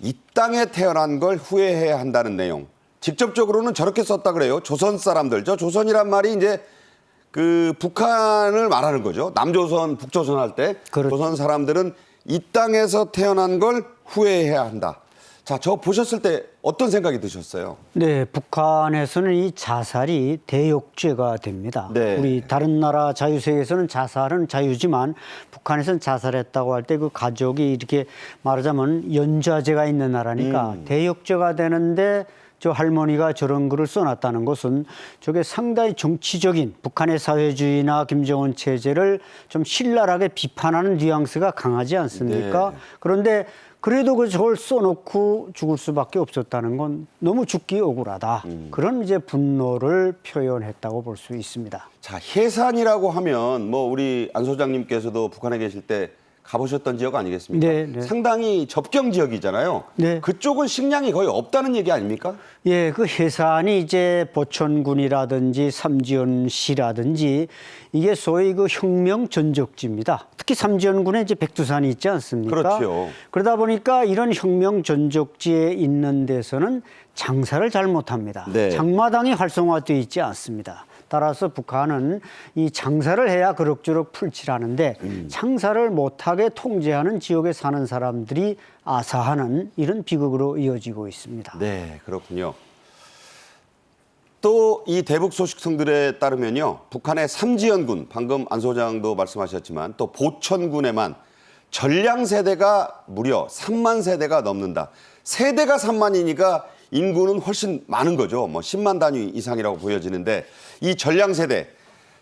Speaker 1: 이 땅에 태어난 걸 후회해야 한다는 내용. 직접적으로는 저렇게 썼다 그래요. 조선 사람들. 저 조선이란 말이 이제 그 북한을 말하는 거죠. 남조선, 북조선 할 때
Speaker 9: 그렇죠.
Speaker 1: 조선 사람들은 이 땅에서 태어난 걸 후회해야 한다. 자, 저 보셨을 때 어떤 생각이 드셨어요?
Speaker 9: 네, 북한에서는 이 자살이 대욕죄가 됩니다.
Speaker 1: 네.
Speaker 9: 우리 다른 나라 자유세계에서는 자살은 자유지만 북한에서는 자살했다고 할 때 그 가족이 이렇게 말하자면 연좌제가 있는 나라니까 대욕죄가 되는데 저 할머니가 저런 글을 써놨다는 것은 저게 상당히 정치적인 북한의 사회주의나 김정은 체제를 좀 신랄하게 비판하는 뉘앙스가 강하지 않습니까?
Speaker 1: 네.
Speaker 9: 그런데 그래도 그 저걸 써놓고 죽을 수밖에 없었다는 건 너무 죽기 억울하다. 그런 이제 분노를 표현했다고 볼 수 있습니다.
Speaker 1: 자, 해산이라고 하면 뭐 우리 안 소장님께서도 북한에 계실 때 가보셨던 지역 아니겠습니까?
Speaker 9: 네, 네.
Speaker 1: 상당히 접경 지역이잖아요.
Speaker 9: 네.
Speaker 1: 그쪽은 식량이 거의 없다는 얘기 아닙니까?
Speaker 9: 예, 그 해산이 이제 보천군이라든지 삼지연시라든지 이게 소위 그 혁명 전적지입니다. 특히 삼지연군에 이제 백두산이 있지 않습니까?
Speaker 1: 그렇죠.
Speaker 9: 그러다 보니까 이런 혁명 전적지에 있는 데서는 장사를 잘 못합니다.
Speaker 1: 네.
Speaker 9: 장마당이 활성화되어 있지 않습니다. 따라서 북한은 이 장사를 해야 그럭저럭 풀칠하는데 장사를 못하게 통제하는 지역에 사는 사람들이 아사하는 이런 비극으로 이어지고 있습니다.
Speaker 1: 네, 그렇군요. 또 이 대북 소식통들에 따르면요, 북한의 삼지연군, 방금 안 소장도 말씀하셨지만 또 보천군에만 전량 세대가 무려 3만 세대가 넘는다. 세대가 3만이니까 인구는 훨씬 많은 거죠. 뭐 10만 단위 이상이라고 보여지는데 이 전량 세대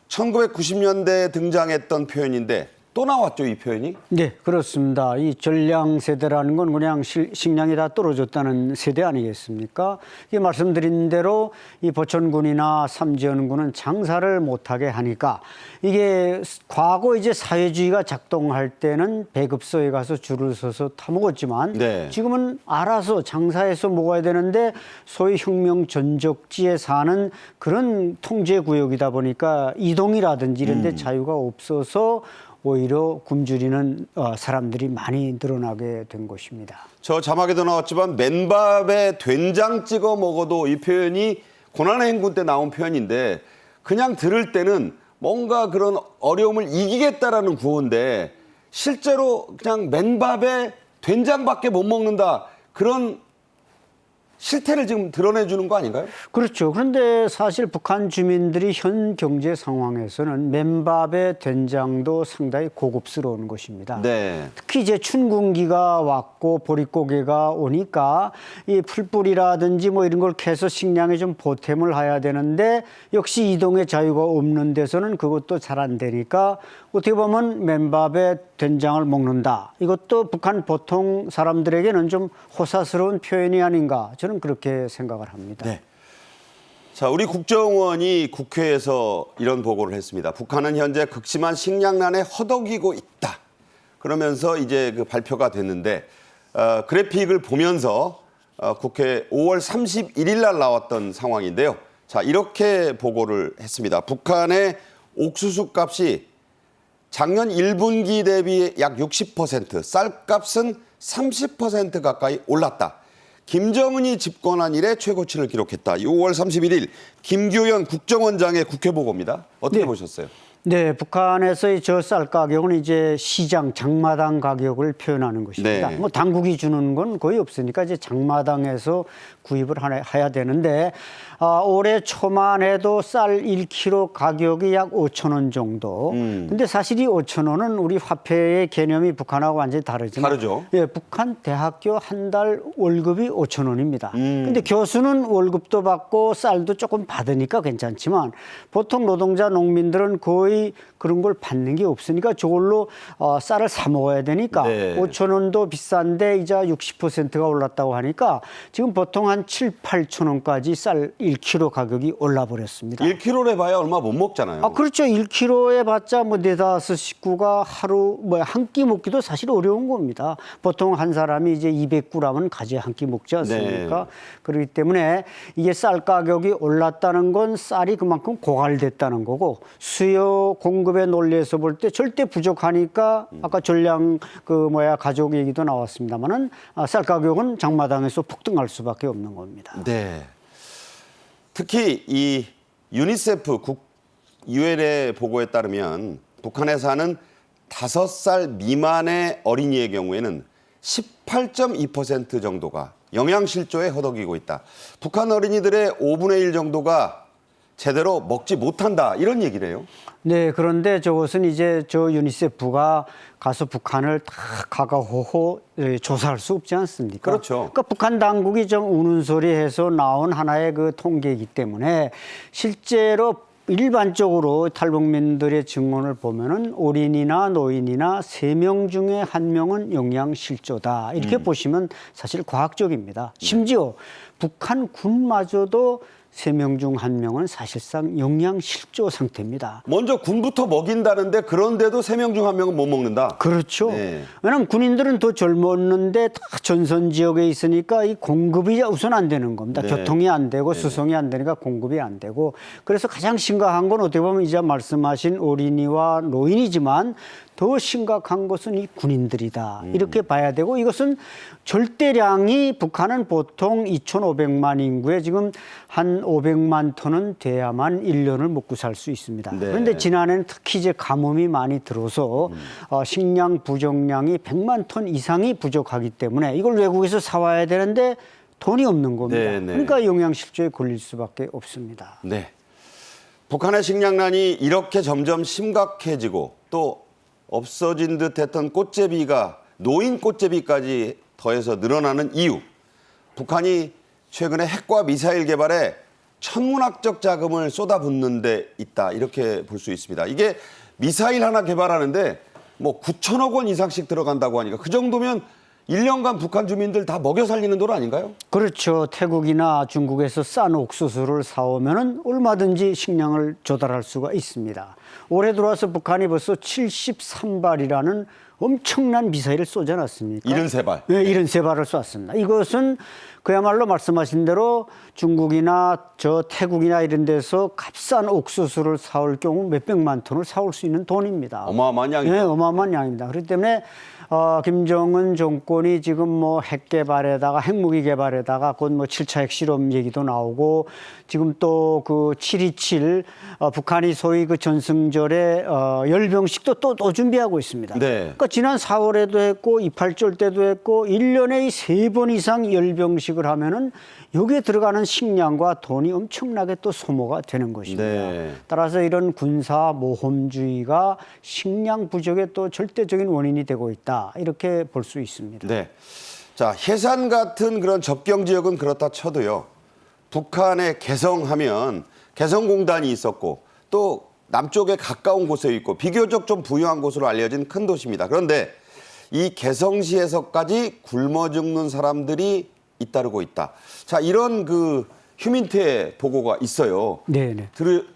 Speaker 1: 1990년대에 등장했던 표현인데 또 나왔죠, 이 표현이?
Speaker 9: 네, 그렇습니다. 이 전량 세대라는 건 그냥 식량이 다 떨어졌다는 세대 아니겠습니까? 이 말씀드린 대로 이 보천군이나 삼지연군은 장사를 못하게 하니까 이게 과거 이제 사회주의가 작동할 때는 배급소에 가서 줄을 서서 타먹었지만
Speaker 1: 네.
Speaker 9: 지금은 알아서 장사해서 먹어야 되는데 소위 혁명 전적지에 사는 그런 통제 구역이다 보니까 이동이라든지 이런 데 자유가 없어서 오히려 굶주리는 사람들이 많이 늘어나게 된 것입니다.
Speaker 1: 저 자막에도 나왔지만 맨밥에 된장 찍어 먹어도 이 표현이 고난의 행군 때 나온 표현인데 그냥 들을 때는 뭔가 그런 어려움을 이기겠다라는 구호인데 실제로 그냥 맨밥에 된장밖에 못 먹는다 그런 실태를 지금 드러내주는 거 아닌가요?
Speaker 9: 그렇죠. 그런데 사실 북한 주민들이 현 경제 상황에서는 맨밥에 된장도 상당히 고급스러운 것입니다.
Speaker 1: 네.
Speaker 9: 특히 이제 춘궁기가 왔고 보릿고개가 오니까 이 풀뿌리라든지 뭐 이런 걸 캐서 식량에 좀 보탬을 해야 되는데 역시 이동의 자유가 없는 데서는 그것도 잘 안 되니까 어떻게 보면 맨밥에 된장을 먹는다. 이것도 북한 보통 사람들에게는 좀 호사스러운 표현이 아닌가 저는 그렇게 생각을 합니다.
Speaker 1: 네. 자, 우리 국정원이 국회에서 이런 보고를 했습니다. 북한은 현재 극심한 식량난에 허덕이고 있다. 그러면서 이제 그 발표가 됐는데 그래픽을 보면서 국회 5월 31일 날 나왔던 상황인데요. 자, 이렇게 보고를 했습니다. 북한의 옥수수 값이 작년 1분기 대비 약 60%, 쌀값은 30% 가까이 올랐다. 김정은이 집권한 이래 최고치를 기록했다. 5월 31일 김규현 국정원장의 국회 보고입니다. 어떻게
Speaker 9: 네.
Speaker 1: 보셨어요?
Speaker 9: 네, 북한에서의 저 쌀 가격은 이제 시장 장마당 가격을 표현하는 것입니다.
Speaker 1: 네.
Speaker 9: 뭐 당국이 주는 건 거의 없으니까 이제 장마당에서 구입을 해야 되는데 올해 초만 해도 쌀 1kg 가격이 약 5천 원 정도. 근데 사실 이 5천 원은 우리 화폐의 개념이 북한하고 완전히 다르지만
Speaker 1: 다르죠.
Speaker 9: 예, 북한 대학교 한 달 월급이 5천 원입니다. 근데 교수는 월급도 받고 쌀도 조금 받으니까 괜찮지만 보통 노동자 농민들은 거의 그런 걸 받는 게 없으니까 저걸로 쌀을 사 먹어야 되니까
Speaker 1: 네.
Speaker 9: 5천 원도 비싼데 이제 60%가 올랐다고 하니까 지금 보통 한 7, 8천 원까지 쌀 1kg 가격이 올라 버렸습니다.
Speaker 1: 1kg를 해봐야 얼마 못 먹잖아요.
Speaker 9: 그렇죠. 1kg에 봤자 뭐 4-5 식구가 하루 뭐 한 끼 먹기도 사실 어려운 겁니다. 보통 한 사람이 이제 200g은 가지 한 끼 먹지 않습니까?
Speaker 1: 네.
Speaker 9: 그렇기 때문에 이게 쌀 가격이 올랐다는 건 쌀이 그만큼 고갈됐다는 거고 수요 공급의 논리에서 볼 때 절대 부족하니까 아까 전량 가족 얘기도 나왔습니다만은 쌀 가격은 장마당에서 폭등할 수밖에 없는 겁니다.
Speaker 1: 네. 특히 이 유니세프 유엔의 보고에 따르면 북한에 사는 5살 미만의 어린이의 경우에는 18.2% 정도가 영양실조에 허덕이고 있다. 북한 어린이들의 5분의 1 정도가 제대로 먹지 못한다. 이런 얘기래요.
Speaker 9: 네, 그런데 저것은 이제 저 유니세프가 가서 북한을 다 가가호호 조사할 수 없지 않습니까?
Speaker 1: 그렇죠.
Speaker 9: 그러니까 북한 당국이 좀 우는 소리 해서 나온 하나의 그 통계이기 때문에 실제로 일반적으로 탈북민들의 증언을 보면은 어린이나 노인이나 3명 중에 1명은 영양실조다. 이렇게 보시면 사실 과학적입니다. 심지어 북한 군마저도 3명 중 1명은 사실상 영양실조 상태입니다.
Speaker 1: 먼저 군부터 먹인다는데 그런데도 3명 중 1명은 못 먹는다.
Speaker 9: 그렇죠.
Speaker 1: 네.
Speaker 9: 왜냐하면 군인들은 더 젊었는데 다 전선 지역에 있으니까 이 공급이 우선 안 되는 겁니다.
Speaker 1: 네.
Speaker 9: 교통이 안 되고 수송이 안 되니까 공급이 안 되고 그래서 가장 심각한 건 어떻게 보면 이제 말씀하신 어린이와 노인이지만 더 심각한 것은 이 군인들이다. 이렇게 봐야 되고 이것은 절대량이 북한은 보통 2,500만 인구에 지금 한 500만 톤은 돼야만 1년을 먹고 살 수 있습니다.
Speaker 1: 네.
Speaker 9: 그런데 지난해는 특히 이제 가뭄이 많이 들어서 식량 부족량이 100만 톤 이상이 부족하기 때문에 이걸 외국에서 사와야 되는데 돈이 없는 겁니다.
Speaker 1: 네, 네.
Speaker 9: 그러니까 영양실조에 걸릴 수밖에 없습니다.
Speaker 1: 네. 북한의 식량난이 이렇게 점점 심각해지고 또 없어진 듯했던 꽃제비가 노인 꽃제비까지 더해서 늘어나는 이유. 북한이 최근에 핵과 미사일 개발에 천문학적 자금을 쏟아붓는 데 있다. 이렇게 볼 수 있습니다. 이게 미사일 하나 개발하는데 뭐 9천억 원 이상씩 들어간다고 하니까 그 정도면 1년간 북한 주민들 다 먹여 살리는 돈 아닌가요?
Speaker 9: 그렇죠. 태국이나 중국에서 싼 옥수수를 사오면은 얼마든지 식량을 조달할 수가 있습니다. 올해 들어와서 북한이 벌써 73발이라는 엄청난 미사일을 쏘지 않았습니까?
Speaker 1: 73발.
Speaker 9: 네, 73발을 쐈습니다. 이것은 그야말로 말씀하신 대로 중국이나 태국이나 이런 데서 값싼 옥수수를 사올 경우 몇백만 톤을 사올 수 있는 돈입니다.
Speaker 1: 어마어마한 양이죠.
Speaker 9: 네, 어마어마한 양입니다. 그렇기 때문에 김정은 정권이 지금 뭐 핵 개발에다가 핵무기 개발에다가 곧 뭐 7차 핵실험 얘기도 나오고 지금 또 그 7.27 북한이 소위 그 전승절에 열병식도 또 준비하고 있습니다.
Speaker 1: 네.
Speaker 9: 그러니까 지난 4월에도 했고 28절 때도 했고 1년에 3번 이상 열병식을 하면은 여기에 들어가는 식량과 돈이 엄청나게 또 소모가 되는 것입니다.
Speaker 1: 네.
Speaker 9: 따라서 이런 군사 모험주의가 식량 부족의 또 절대적인 원인이 되고 있다. 이렇게 볼 수 있습니다.
Speaker 1: 네. 자, 해산 같은 그런 접경 지역은 그렇다 쳐도요. 북한의 개성하면 개성공단이 있었고 또 남쪽에 가까운 곳에 있고 비교적 좀 부유한 곳으로 알려진 큰 도시입니다. 그런데 이 개성시에서까지 굶어 죽는 사람들이 잇따르고 있다. 자, 이런 그 휴민트의 보고가 있어요.
Speaker 9: 네네.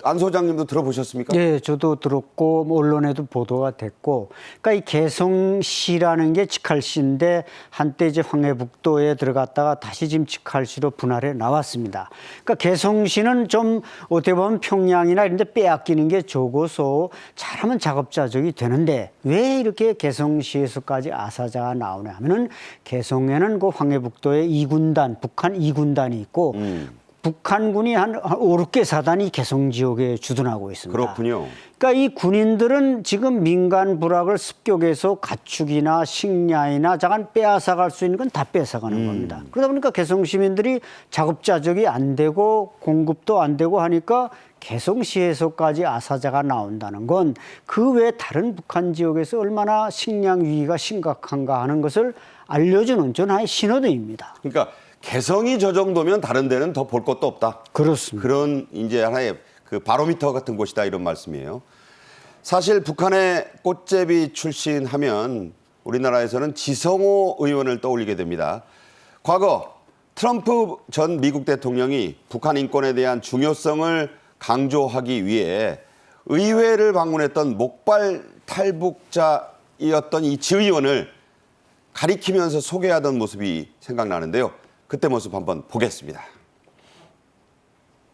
Speaker 1: 안 소장님도 들어보셨습니까?
Speaker 9: 네, 저도 들었고 뭐 언론에도 보도가 됐고, 그러니까 이 개성시라는 게 직할시인데 한때 이제 황해북도에 들어갔다가 다시 지금 직할시로 분할해 나왔습니다. 그러니까 개성시는 좀 어떻게 보면 평양이나 이런 데 빼앗기는 게 적어서 잘하면 작업자족이 되는데 왜 이렇게 개성시에서까지 아사자가 나오냐 하면은 개성에는 그 황해북도에 2군단, 북한 2군단이 있고 북한군이 한 5, 6개 사단이 개성 지역에 주둔하고 있습니다.
Speaker 1: 그렇군요.
Speaker 9: 그러니까 이 군인들은 지금 민간 부락을 습격해서 가축이나 식량이나 자간 빼앗아갈 수 있는 건 다 빼앗아가는 겁니다. 그러다 보니까 개성 시민들이 작업자족이 안 되고 공급도 안 되고 하니까 개성시에서까지 아사자가 나온다는 건 그 외 다른 북한 지역에서 얼마나 식량 위기가 심각한가 하는 것을 알려주는 전 하나의 신호등입니다.
Speaker 1: 그러니까 개성이 저 정도면 다른 데는 더 볼 것도 없다.
Speaker 9: 그렇습니다.
Speaker 1: 그런 이제 하나의 그 바로미터 같은 곳이다 이런 말씀이에요. 사실 북한의 꽃제비 출신 하면 우리나라에서는 지성호 의원을 떠올리게 됩니다. 과거 트럼프 전 미국 대통령이 북한 인권에 대한 중요성을 강조하기 위해 의회를 방문했던 목발 탈북자이었던 이 지의원을 가리키면서 소개하던 모습이 생각나는데요. 그때 모습 한번 보겠습니다.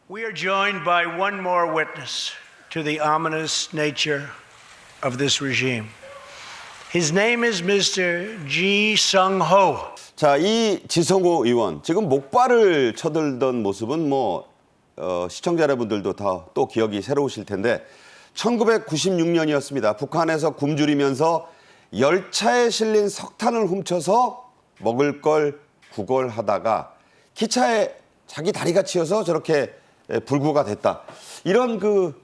Speaker 8: We are joined by one more witness to the ominous nature of this regime. His name is Mr. Ji Sung-ho.
Speaker 1: 자, 이 지성호 의원 지금 목발을 쳐들던 모습은 뭐 시청자 여러분들도 다 또 기억이 새로우실 텐데 1996년이었습니다. 북한에서 굶주리면서 열차에 실린 석탄을 훔쳐서 먹을 걸 구걸하다가 기차에 자기 다리가 치여서 저렇게 불구가 됐다. 이런 그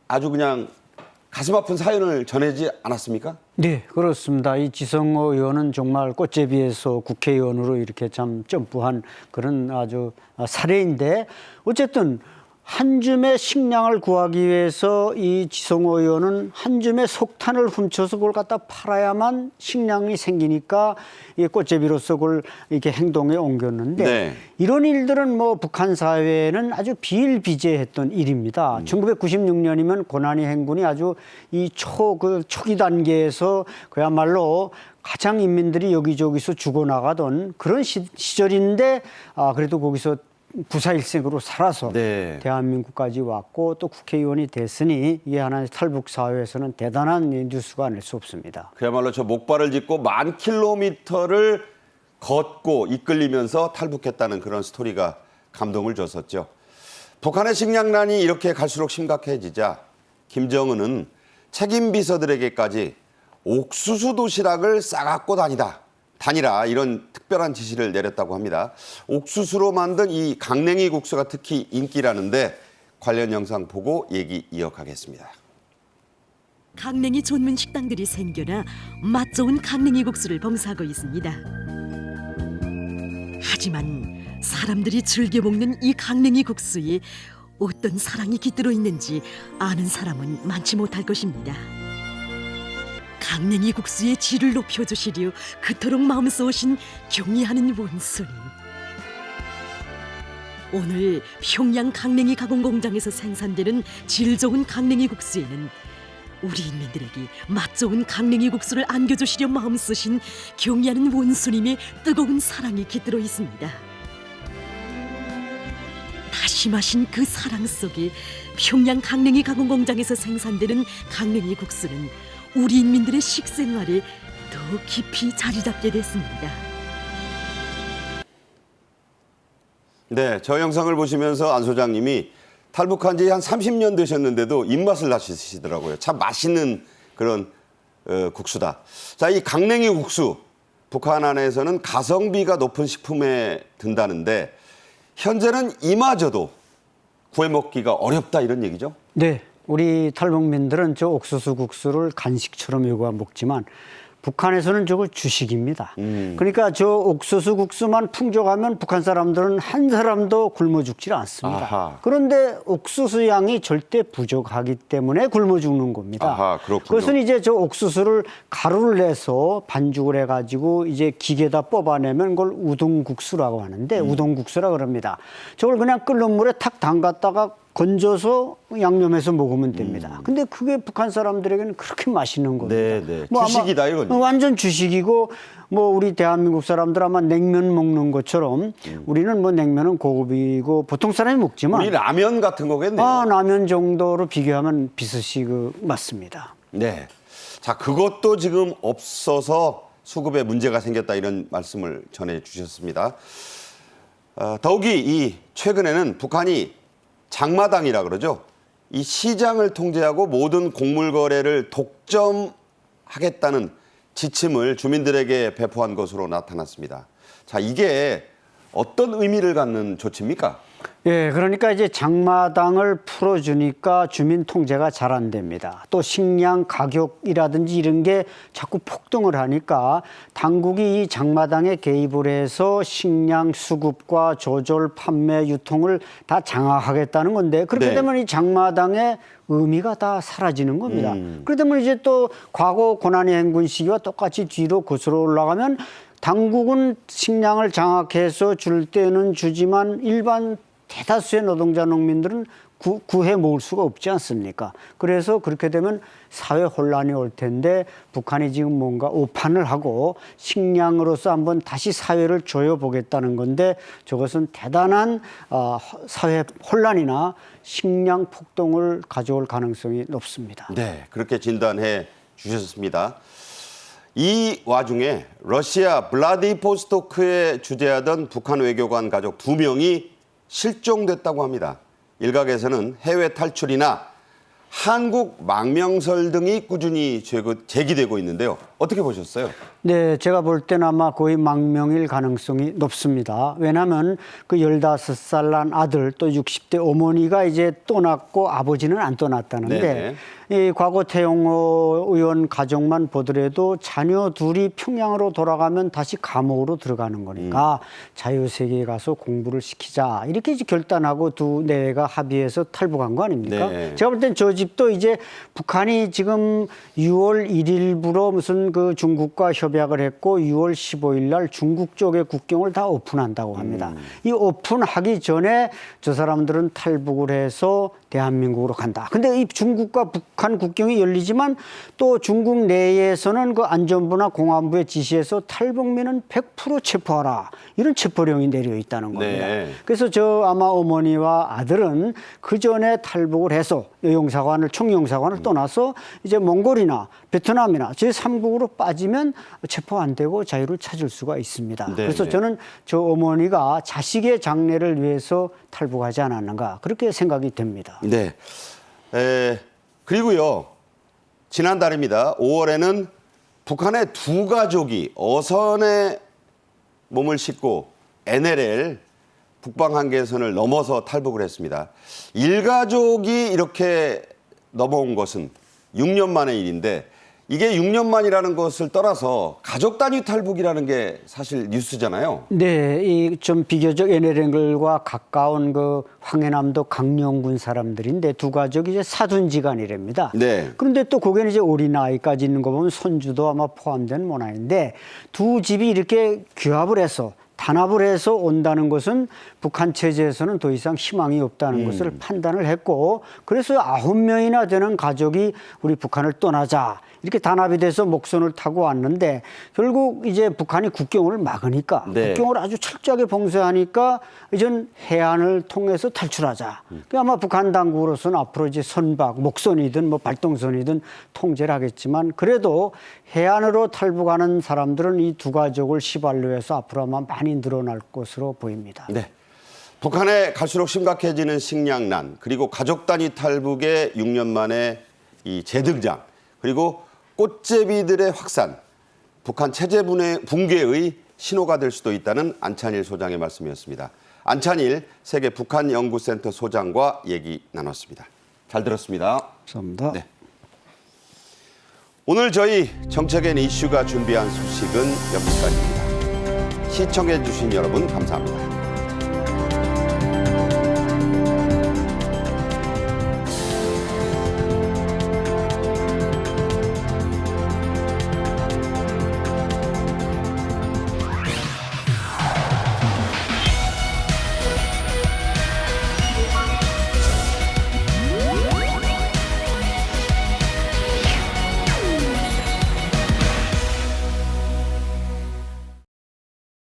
Speaker 1: 아주 그냥 가슴 아픈 사연을 전하지 않았습니까?
Speaker 9: 네, 그렇습니다. 이 지성호 의원은 정말 꽃제비에서 국회의원으로 이렇게 참 점프한 그런 아주 사례인데 어쨌든 한 줌의 식량을 구하기 위해서 이 지성호 의원은 한 줌의 석탄을 훔쳐서 그걸 갖다 팔아야만 식량이 생기니까 이 꽃제비로서 그걸 이렇게 행동에 옮겼는데
Speaker 1: 네.
Speaker 9: 이런 일들은 뭐 북한 사회에는 아주 비일비재했던 일입니다. 1996년이면 고난이 행군이 아주 이 초기 단계에서 그야말로 가장 인민들이 여기저기서 죽어나가던 그런 시절인데 그래도 거기서 부사일생으로 살아서
Speaker 1: 네.
Speaker 9: 대한민국까지 왔고 또 국회의원이 됐으니 이게 하나의 탈북 사회에서는 대단한 뉴스가 아닐 수 없습니다.
Speaker 1: 그야말로 저 목발을 짚고 10,000km를 걷고 이끌리면서 탈북했다는 그런 스토리가 감동을 줬었죠. 북한의 식량난이 이렇게 갈수록 심각해지자 김정은은 책임 비서들에게까지 옥수수 도시락을 싸갖고 다니다. 단일화 이런 특별한 지시를 내렸다고 합니다. 옥수수로 만든 이 강냉이 국수가 특히 인기라는데 관련 영상 보고 얘기 이어가겠습니다.
Speaker 10: 강냉이 전문 식당들이 생겨나 맛 좋은 강냉이 국수를 봉사하고 있습니다. 하지만 사람들이 즐겨 먹는 이 강냉이 국수에 어떤 사랑이 깃들어 있는지 아는 사람은 많지 못할 것입니다. 강냉이 국수의 질을 높여주시려 그토록 마음 쏘신 경의하는 원수님. 오늘 평양 강냉이 가공 공장에서 생산되는 질 좋은 강냉이 국수에는 우리 인민들에게 맛 좋은 강냉이 국수를 안겨주시려 마음 쓰신 경의하는 원수님의 뜨거운 사랑이 깃들어 있습니다. 다심하신 그 사랑 속에 평양 강냉이 가공 공장에서 생산되는 강냉이 국수는 우리 인민들의 식생활에 더 깊이 자리 잡게 됐습니다.
Speaker 1: 네, 저 영상을 보시면서 안 소장님이 탈북한 지 한 30년 되셨는데도 입맛을 다시시더라고요. 참 맛있는 그런 국수다. 자, 이 강냉이 국수, 북한 안에서는 가성비가 높은 식품에 든다는데 현재는 이마저도 구해 먹기가 어렵다 이런 얘기죠?
Speaker 9: 네, 우리 탈북민들은 저 옥수수 국수를 간식처럼 요구하 먹지만 북한에서는 저거 주식입니다. 그러니까 저 옥수수 국수만 풍족하면 북한 사람들은 한 사람도 굶어 죽질 않습니다.
Speaker 1: 아하.
Speaker 9: 그런데 옥수수 양이 절대 부족하기 때문에 굶어 죽는 겁니다.
Speaker 1: 아하, 그렇군요.
Speaker 9: 그것은 이제 저 옥수수를 가루를 내서 반죽을 해가지고 이제 기계에다 뽑아내면 그걸 우동국수라고 하는데 우동국수라 그럽니다. 저걸 그냥 끓는 물에 탁 담갔다가 건져서 양념해서 먹으면 됩니다. 근데 그게 북한 사람들에게는 그렇게 맛있는 겁니다.
Speaker 1: 네.
Speaker 9: 아마
Speaker 1: 주식이다, 이건.
Speaker 9: 완전 주식이고 뭐 우리 대한민국 사람들 아마 냉면 먹는 것처럼 우리는 뭐 냉면은 고급이고 보통 사람이 먹지만
Speaker 1: 우리 라면 같은 거겠네요.
Speaker 9: 라면 정도로 비교하면 비슷이 맞습니다.
Speaker 1: 네. 자, 그것도 지금 없어서 수급에 문제가 생겼다 이런 말씀을 전해 주셨습니다. 더욱이 최근에는 북한이 장마당이라 그러죠. 이 시장을 통제하고 모든 곡물 거래를 독점하겠다는 지침을 주민들에게 배포한 것으로 나타났습니다. 자, 이게 어떤 의미를 갖는 조치입니까?
Speaker 9: 예, 그러니까 이제 장마당을 풀어주니까 주민 통제가 잘 안 됩니다. 또 식량 가격이라든지 이런 게 자꾸 폭등을 하니까 당국이 이 장마당에 개입을 해서 식량 수급과 조절, 판매, 유통을 다 장악하겠다는 건데 그렇게
Speaker 1: 네.
Speaker 9: 되면 이 장마당의 의미가 다 사라지는 겁니다. 그러면 이제 또 과거 고난의 행군 시기와 똑같이 뒤로 거슬러 올라가면 당국은 식량을 장악해서 줄 때는 주지만 일반 대다수의 노동자 농민들은 구해 먹을 수가 없지 않습니까? 그래서 그렇게 되면 사회 혼란이 올 텐데 북한이 지금 뭔가 오판을 하고 식량으로서 한번 다시 사회를 조여보겠다는 건데 저것은 대단한 사회 혼란이나 식량 폭동을 가져올 가능성이 높습니다.
Speaker 1: 네, 그렇게 진단해 주셨습니다. 이 와중에 러시아 블라디보스토크에 주재하던 북한 외교관 가족 2명이 실종됐다고 합니다. 일각에서는 해외 탈출이나 한국 망명설 등이 꾸준히 제기되고 있는데요. 어떻게 보셨어요?
Speaker 9: 네, 제가 볼 때는 아마 거의 망명일 가능성이 높습니다. 왜냐하면 그 15살 난 아들 또 60대 어머니가 이제 떠났고 아버지는 안 떠났다는데 이 과거 태영호 의원 가족만 보더라도 자녀 둘이 평양으로 돌아가면 다시 감옥으로 들어가는 거니까 자유세계에 가서 공부를 시키자 이렇게 이제 결단하고 두 내외가 합의해서 탈북한 거 아닙니까?
Speaker 1: 네.
Speaker 9: 제가 볼 땐 저 집도 이제 북한이 지금 6월 1일부로 무슨 그 중국과 협약을 했고 6월 15일 날 중국 쪽의 국경을 다 오픈한다고 합니다. 이 오픈하기 전에 저 사람들은 탈북을 해서 대한민국으로 간다. 근데 이 중국과 북한 국경이 열리지만 또 중국 내에서는 그 안전부나 공안부의 지시에서 탈북민은 100% 체포하라. 이런 체포령이 내려 있다는 겁니다.
Speaker 1: 네.
Speaker 9: 그래서 저 아마 어머니와 아들은 그 전에 탈북을 해서 총영사관을 떠나서 이제 몽골이나 베트남이나 제3국으로 빠지면 체포 안 되고 자유를 찾을 수가 있습니다.
Speaker 1: 네,
Speaker 9: 그래서
Speaker 1: 네.
Speaker 9: 저는 저 어머니가 자식의 장래를 위해서 탈북하지 않았는가 그렇게 생각이 됩니다.
Speaker 1: 네. 그리고요. 지난달입니다. 5월에는 북한의 두 가족이 어선에 몸을 싣고 NLL 북방 한계선을 넘어서 탈북을 했습니다. 일가족이 이렇게 넘어온 것은 6년 만의 일인데 이게 6년 만이라는 것을 떠나서 가족 단위 탈북이라는 게 사실 뉴스잖아요.
Speaker 9: 네, 이 좀 비교적 NLL과 가까운 그 황해남도 강령군 사람들인데 두 가족이 이제 사돈지간이랍니다.
Speaker 1: 네.
Speaker 9: 그런데 또 거기는 이제 어린아이까지 있는 거 보면 손주도 아마 포함된 모양인데 두 집이 이렇게 규합을 해서 단합을 해서 온다는 것은 북한 체제에서는 더 이상 희망이 없다는 것을 판단을 했고 그래서 9명이나 되는 가족이 우리 북한을 떠나자 이렇게 단합이 돼서 목선을 타고 왔는데 결국 이제 북한이 국경을 막으니까
Speaker 1: 네.
Speaker 9: 국경을 아주 철저하게 봉쇄하니까 이젠 해안을 통해서 탈출하자. 아마 북한 당국으로서는 앞으로 이제 선박, 목선이든 뭐 발동선이든 통제를 하겠지만 그래도 해안으로 탈북하는 사람들은 이 두 가족을 시발로 해서 앞으로 아마 많이 늘어날 것으로 보입니다.
Speaker 1: 네. 북한에 갈수록 심각해지는 식량난 그리고 가족 단위 탈북의 6년 만에 이 재등장 그리고 꽃제비들의 확산 북한 체제 붕괴의 신호가 될 수도 있다는 안찬일 소장의 말씀이었습니다. 안찬일 세계 북한 연구센터 소장과 얘기 나눴습니다. 잘 들었습니다.
Speaker 9: 감사합니다.
Speaker 1: 네. 오늘 저희 정책엔 이슈가 준비한 소식은 여기까지입니다. 시청해 주신 여러분 감사합니다.